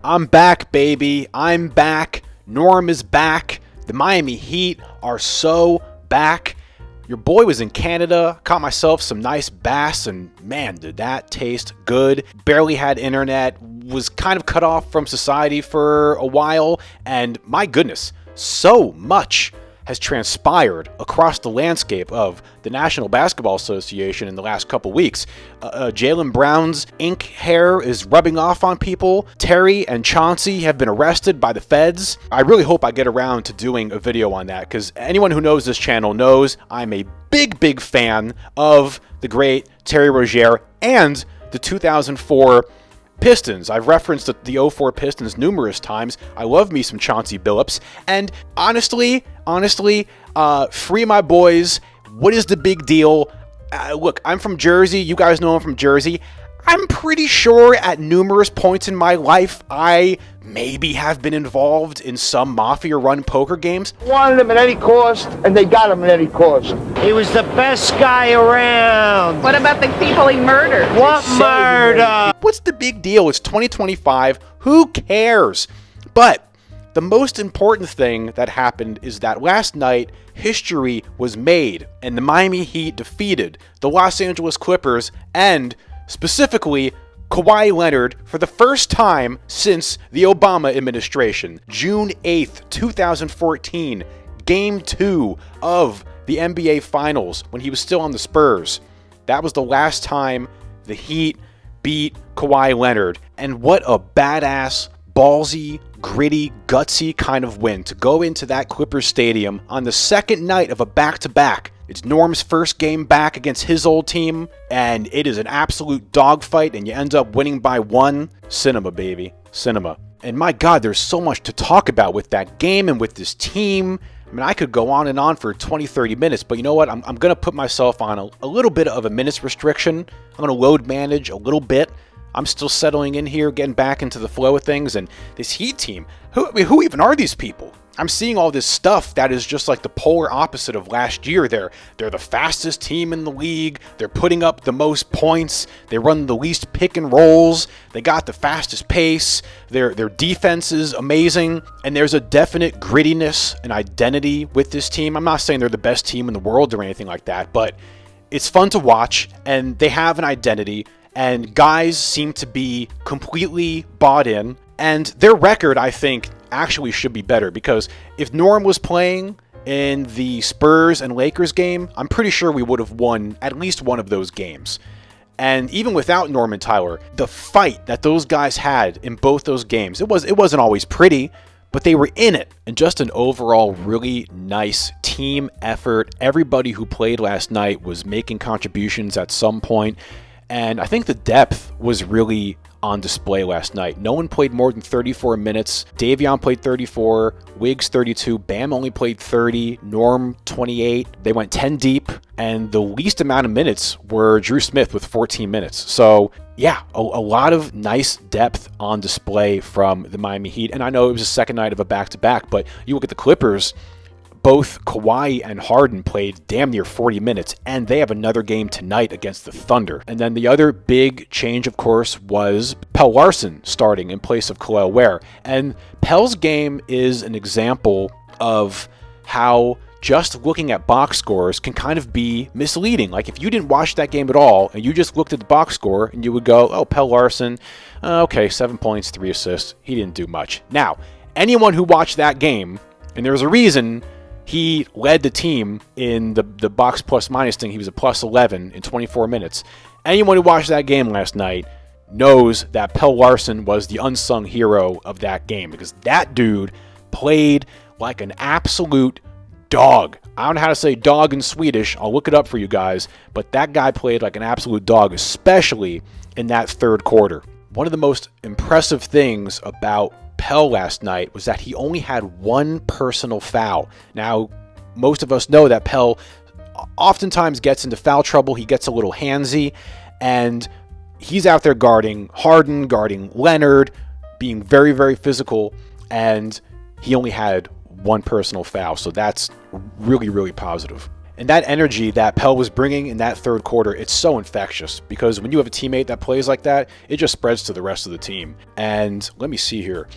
I'm back, baby. I'm back. Norm is back. The Miami Heat are so back. Your boy was in Canada, caught myself some nice bass, and man, did that taste good. Barely had internet, was kind of cut off from society for a while, and my goodness, so much has transpired across the landscape of the National Basketball Association in the last couple weeks. Jaylen Brown's ink hair is rubbing off on people. Terry and Chauncey have been arrested by the feds. I really hope I get around to doing a video on that, because anyone who knows this channel knows I'm a big fan of the great Terry Rozier and the 2004 Pistons. I've referenced the 04 Pistons numerous times. I love me some Chauncey Billups. And honestly, free my boys. What is the big deal? Look, I'm from Jersey. You guys know I'm from Jersey. I'm pretty sure at numerous points in my life, I maybe have been involved in some mafia-run poker games. Wanted him at any cost, and they got him at any cost. He was the best guy around. What about the people he murdered? What murder? What's the big deal? It's 2025. Who cares? But the most important thing that happened is that last night, history was made, and the Miami Heat defeated the Los Angeles Clippers and specifically Kawhi Leonard for the first time since the Obama administration. June 8th, 2014, Game 2 of the NBA Finals when he was still on the Spurs. That was the last time the Heat beat Kawhi Leonard. And what a badass, ballsy, gritty, gutsy kind of win to go into that Clippers stadium on the second night of a back-to-back. It's Norm's first game back against his old team, and it is an absolute dogfight, and you end up winning by one. Cinema, baby. Cinema. And my God, there's so much to talk about with that game and with this team. I mean, I could go on and on for 20, 30 minutes, but you know what? I'm going to put myself on a little bit of a minutes restriction. I'm going to load manage a little bit. I'm still settling in here, getting back into the flow of things, and this Heat team, who even are these people? I'm seeing all this stuff that is just like the polar opposite of last year. They're the fastest team in the league. They're putting up the most points. They run the least pick and rolls. They got the fastest pace. Their defense is amazing. And there's a definite grittiness and identity with this team. I'm not saying they're the best team in the world or anything like that, but it's fun to watch, and they have an identity, and guys seem to be completely bought in. And their record, I think, actually should be better, because if Norm was playing in the Spurs and Lakers game, I'm pretty sure we would have won at least one of those games. And even without Norm and Tyler, the fight that those guys had in both those games, it wasn't always pretty, but they were in it. And just an overall really nice team effort. Everybody who played last night was making contributions at some point. And I think the depth was really on display last night. No one played more than 34 minutes. Davion played 34, Wiggs 32, Bam only played 30, Norm 28. They went 10 deep, and the least amount of minutes were Drew Smith with 14 minutes. So yeah, a lot of nice depth on display from the Miami Heat. And I know it was the second night of a back-to-back, but you look at the Clippers, both Kawhi and Harden played damn near 40 minutes, and they have another game tonight against the Thunder. And then the other big change, of course, was Pelle Larsson starting in place of Kel'el Ware. And Pelle's game is an example of how just looking at box scores can kind of be misleading. Like if you didn't watch that game at all and you just looked at the box score and you would go, oh, Pelle Larsson, okay, 7 points, 3 assists. He didn't do much. Now, anyone who watched that game, and there's a reason he led the team in the box plus minus thing. He was a plus 11 in 24 minutes. Anyone who watched that game last night knows that Pelle Larsson was the unsung hero of that game, because that dude played like an absolute dog. I don't know how to say dog in Swedish. I'll look it up for you guys. But that guy played like an absolute dog, especially in that third quarter. One of the most impressive things about Pelle last night was that he only had one personal foul. Now, most of us know that Pelle oftentimes gets into foul trouble. He gets a little handsy, and he's out there guarding Harden, guarding Leonard, being very, very physical, and he only had one personal foul. So that's really, really positive. And that energy that Pell was bringing in that third quarter, it's so infectious because when you have a teammate that plays like that, it just spreads to the rest of the team. And let me see here.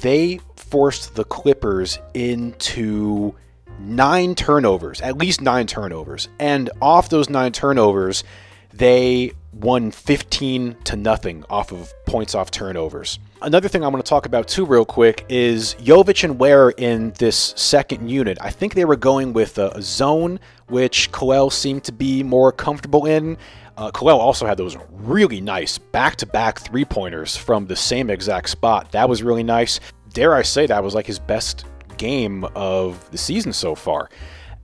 They forced the Clippers into 9 turnovers, at least 9 turnovers. And off those 9 turnovers, they won 15-0 off of points off turnovers. Another thing I want to talk about too real quick is Jovic and Ware in this second unit. I think they were going with a zone, which Kawhi seemed to be more comfortable in. Kawhi also had those really nice back-to-back three-pointers from the same exact spot. That was really nice. Dare I say that was like his best game of the season so far.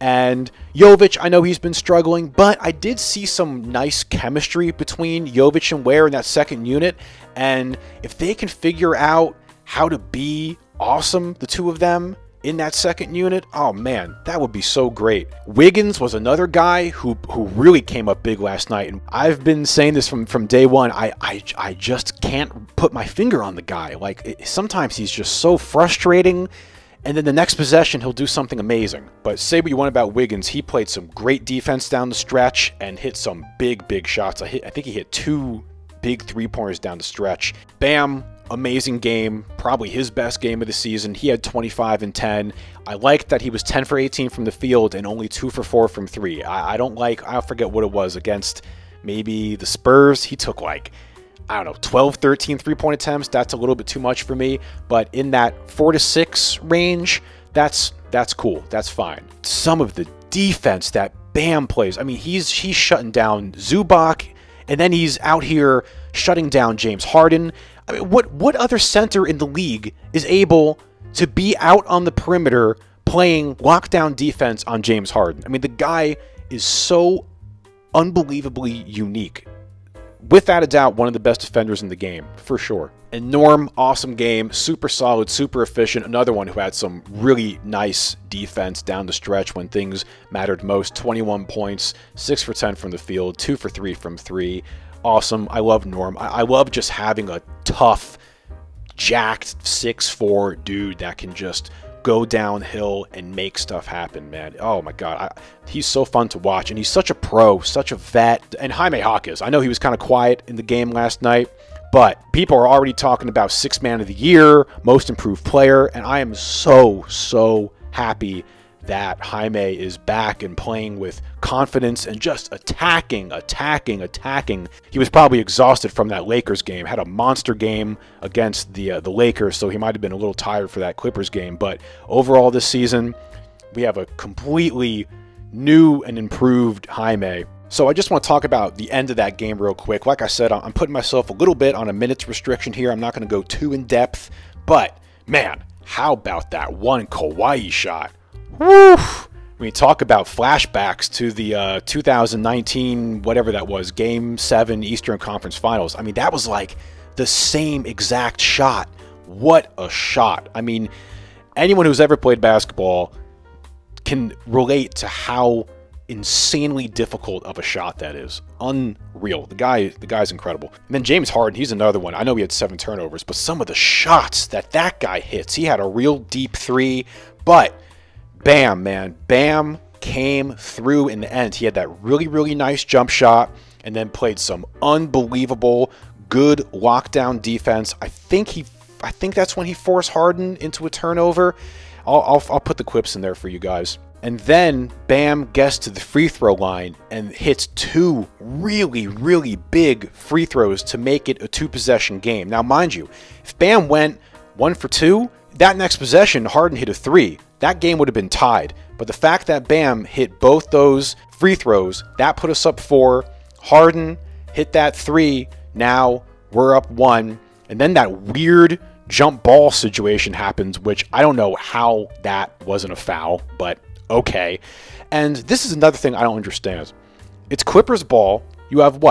And Jovic, I know he's been struggling, but I did see some nice chemistry between Jovic and Ware in that second unit. And if they can figure out how to be awesome, the two of them, in that second unit, oh man, that would be so great. Wiggins was another guy who really came up big last night. And I've been saying this from day one. I just can't put my finger on the guy. Like, sometimes he's just so frustrating. And then the next possession, he'll do something amazing. But say what you want about Wiggins, he played some great defense down the stretch and hit some big shots. I think he hit 2 big three-pointers down the stretch. Bam, amazing game, probably his best game of the season. He had 25 and 10. I liked that he was 10 for 18 from the field and only 2 for 4 from 3. I forget what it was against maybe the Spurs. He took 12, 13 three-point attempts. That's a little bit too much for me. But in that 4 to 6 range, that's cool. That's fine. Some of the defense that Bam plays, I mean, he's shutting down Zubac, and then he's out here shutting down James Harden. I mean, what other center in the league is able to be out on the perimeter playing lockdown defense on James Harden? I mean, the guy is so unbelievably unique. Without a doubt, one of the best defenders in the game, for sure. And Norm, awesome game, super solid, super efficient. Another one who had some really nice defense down the stretch when things mattered most. 21 points, 6 for 10 from the field, 2 for 3 from 3. Awesome. I love Norm. I love just having a tough, jacked 6'4" dude that can just go downhill and make stuff happen, man. Oh my God. He's so fun to watch, and he's such a pro, such a vet. And Jaime Hawkins, I know he was kind of quiet in the game last night, but people are already talking about 6th man of the year, most improved player, and I am so happy that Jaime is back and playing with confidence and just attacking. He was probably exhausted from that Lakers game, had a monster game against the Lakers, so he might have been a little tired for that Clippers game. But overall this season, we have a completely new and improved Jaime. So I just want to talk about the end of that game real quick. Like I said, I'm putting myself a little bit on a minutes restriction here. I'm not going to go too in depth, but man, how about that one Kawhi shot? Woo! When you talk about flashbacks to the 2019, whatever that was, Game 7 Eastern Conference Finals, I mean, that was like the same exact shot. What a shot. I mean, anyone who's ever played basketball can relate to how insanely difficult of a shot that is. Unreal. The guy's incredible. And then James Harden, he's another one. I know he had 7 turnovers, but some of the shots that guy hits, he had a real deep 3, but Bam, man. Bam came through in the end. He had that really nice jump shot and then played some unbelievable good lockdown defense. I think that's when he forced Harden into a turnover. I'll put the clips in there for you guys. And then Bam gets to the free throw line and hits 2 really big free throws to make it a 2-possession game. Now, mind you, if Bam went 1 for 2, that next possession, Harden hit a 3. That game would have been tied. But the fact that Bam hit both those free throws, that put us up 4. Harden hit that 3. Now we're up 1. And then that weird jump ball situation happens, which I don't know how that wasn't a foul, but okay. And this is another thing I don't understand. It's Clippers ball. You have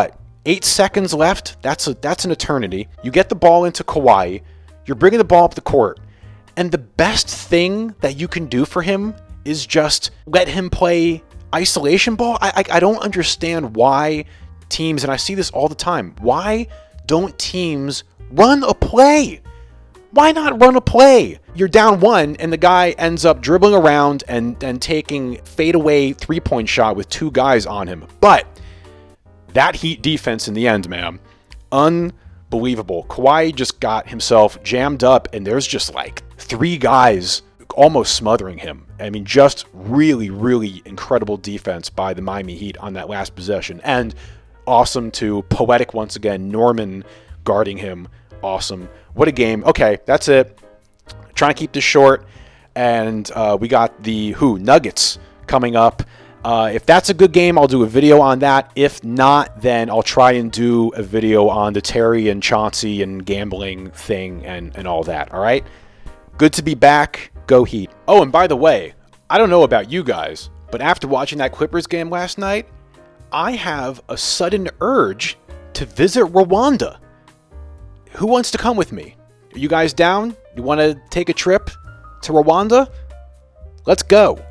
8 seconds left? That's an eternity. You get the ball into Kawhi. You're bringing the ball up the court. And the best thing that you can do for him is just let him play isolation ball. I don't understand why teams, and I see this all the time, why don't teams run a play? Why not run a play? You're down 1, and the guy ends up dribbling around and taking fadeaway three-point shot with 2 guys on him. But that Heat defense in the end, man, unbelievable. Kawhi just got himself jammed up, and there's just like 3 guys almost smothering him. I mean, just really, really incredible defense by the Miami Heat on that last possession. And awesome too. Poetic once again. Norman guarding him. Awesome. What a game. Okay, that's it. Trying to keep this short. And we got the Nuggets coming up. If that's a good game, I'll do a video on that. If not, then I'll try and do a video on the Terry and Chauncey and gambling thing and all that. All right? Good to be back. Go Heat. Oh, and by the way, I don't know about you guys, but after watching that Clippers game last night, I have a sudden urge to visit Rwanda. Who wants to come with me? Are you guys down? You want to take a trip to Rwanda? Let's go.